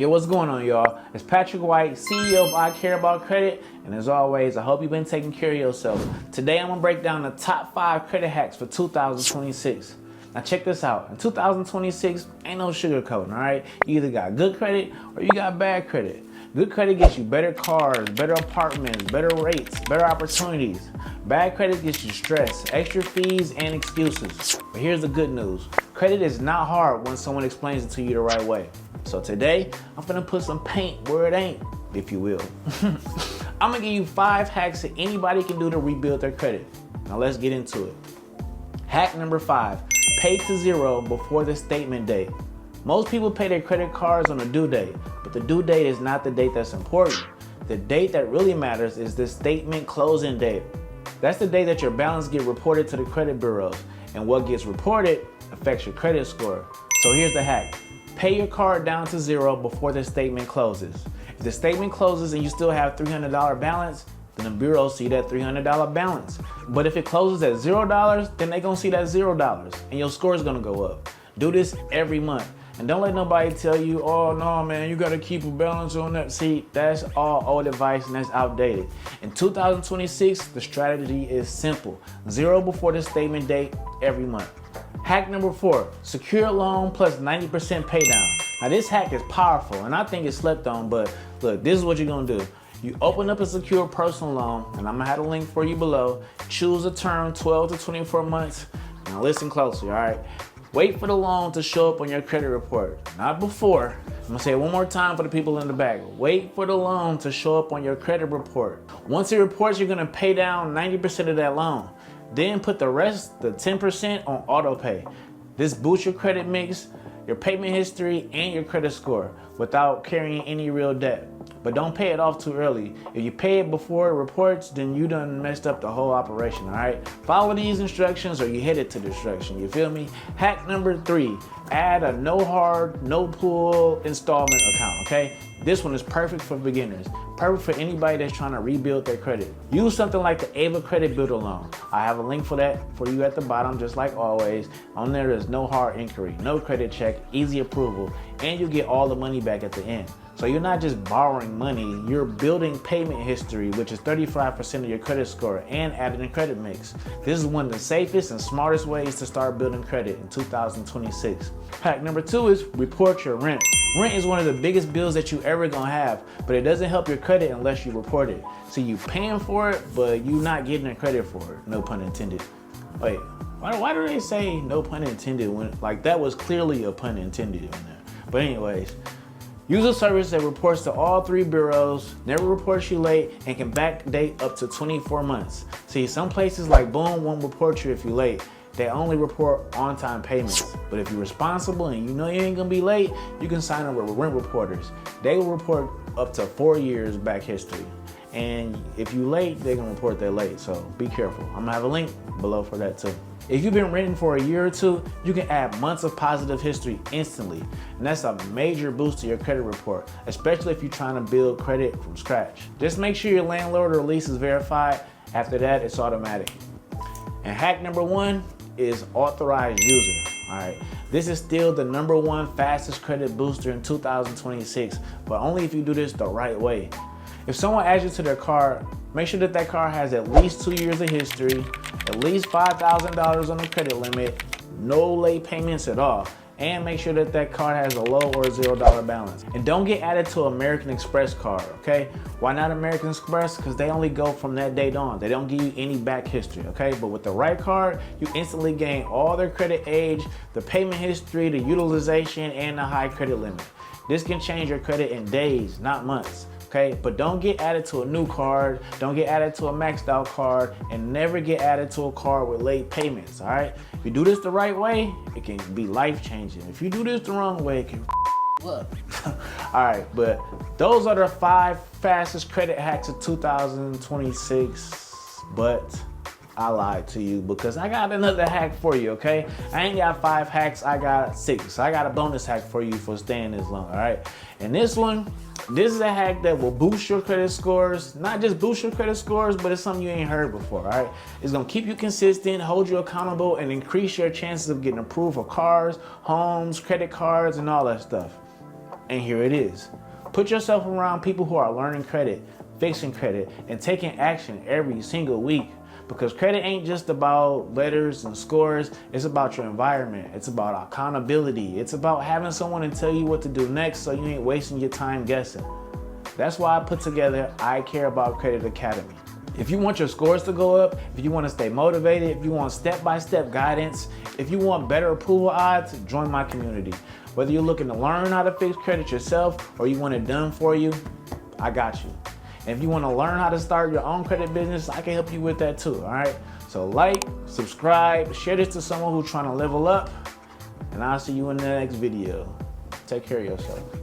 Yo, what's going on, y'all? It's Patrick White, CEO of I Care About Credit, and as always, I hope you've been taking care of yourself. Today, I'm gonna break down the top 5 credit hacks for 2026. Now check this out. In 2026, ain't no sugarcoating, all right? You either got good credit or you got bad credit. Good credit gets you better cars, better apartments, better rates, better opportunities. Bad credit gets you stress, extra fees, and excuses. But here's the good news. Credit is not hard when someone explains it to you the right way. So today, I'm gonna put some paint where it ain't, if you will. I'm gonna give you 5 hacks that anybody can do to rebuild their credit. Now let's get into it. Hack number 5, pay to zero before the statement date. Most people pay their credit cards on the due date, but the due date is not the date that's important. The date that really matters is the statement closing date. That's the day that your balance gets reported to the credit bureaus, and what gets reported affects your credit score. So here's the hack. Pay your card down to zero before the statement closes. If the statement closes and you still have $300 balance, then the bureau see that $300 balance. But if it closes at $0, then they gonna see that $0 and your score is gonna go up. Do this every month. And don't let nobody tell you, oh no man, you gotta keep a balance on that. See, that's all old advice and that's outdated. In 2026, the strategy is simple. Zero before the statement date every month. Hack number 4, secure loan plus 90% pay down. Now this hack is powerful and I think it's slept on, but look, this is what you're gonna do. You open up a secure personal loan, and I'm gonna have a link for you below. Choose a term 12 to 24 months. Now listen closely, all right? Wait for the loan to show up on your credit report, not before. I'm gonna say it one more time for the people in the back. Wait for the loan to show up on your credit report. Once it reports, you're gonna pay down 90% of that loan. Then put the rest, the 10% on auto pay. This boosts your credit mix, your payment history, and your credit score without carrying any real debt. But don't pay it off too early. If you pay it before it reports, then you done messed up the whole operation, all right? Follow these instructions or you headed to destruction, you feel me? Hack number 3, add a no hard, no pull installment account, okay? This one is perfect for beginners, perfect for anybody that's trying to rebuild their credit. Use something like the AVA Credit Builder Loan. I have a link for that for you at the bottom, just like always. On there's no hard inquiry, no credit check, easy approval, and you get all the money back at the end. So you're not just borrowing money, you're building payment history, which is 35% of your credit score, and adding a credit mix. This is one of the safest and smartest ways to start building credit in 2026. Hack number 2 is report your rent. Rent is one of the biggest bills that you ever gonna have, but it doesn't help your credit unless you report it. So you paying for it, but you not getting the credit for it, no pun intended. Wait, why do they say no pun intended when, like, that was clearly a pun intended in there. But anyways, use a service that reports to all 3 bureaus, never reports you late, and can backdate up to 24 months. See, some places like Boom won't report you if you're late. They only report on-time payments. But if you're responsible and you know you ain't gonna be late, you can sign up with rent reporters. They will report up to 4 years back history. And if you're late, they're gonna report they're late, so be careful. I'm gonna have a link below for that too. If you've been renting for a year or 2, you can add months of positive history instantly. And that's a major boost to your credit report, especially if you're trying to build credit from scratch. Just make sure your landlord or lease is verified. After that, it's automatic. And hack number 1 is authorized user, all right? This is still the number 1 fastest credit booster in 2026, but only if you do this the right way. If someone adds you to their card, make sure that that card has at least 2 years of history, at least $5,000 on the credit limit, no late payments at all, and make sure that that card has a low or $0 balance. And don't get added to American Express card, okay? Why not American Express? Because they only go from that date on. They don't give you any back history, okay? But with the right card, you instantly gain all their credit age, the payment history, the utilization, and the high credit limit. This can change your credit in days, not months. Okay, but don't get added to a new card, don't get added to a maxed out card, and never get added to a card with late payments, all right? If you do this the right way, it can be life-changing. If you do this the wrong way, it can up. All right, but those are the 5 fastest credit hacks of 2026, but I lied to you because I got another hack for you, okay? I ain't got 5 hacks, I got 6. I got a bonus hack for you for staying this long, all right? And this is a hack that will boost your credit scores. Not just boost your credit scores, but it's something you ain't heard before, all right? It's gonna keep you consistent, hold you accountable, and increase your chances of getting approved for cars, homes, credit cards, and all that stuff. And here it is. Put yourself around people who are learning credit, fixing credit, and taking action every single week. Because credit ain't just about letters and scores, it's about your environment. It's about accountability. It's about having someone to tell you what to do next so you ain't wasting your time guessing. That's why I put together I Care About Credit Academy. If you want your scores to go up, if you want to stay motivated, if you want step-by-step guidance, if you want better approval odds, join my community. Whether you're looking to learn how to fix credit yourself or you want it done for you, I got you. And if you want to learn how to start your own credit business, I can help you with that too, all right? So like, subscribe, share this to someone who's trying to level up, and I'll see you in the next video. Take care of yourself.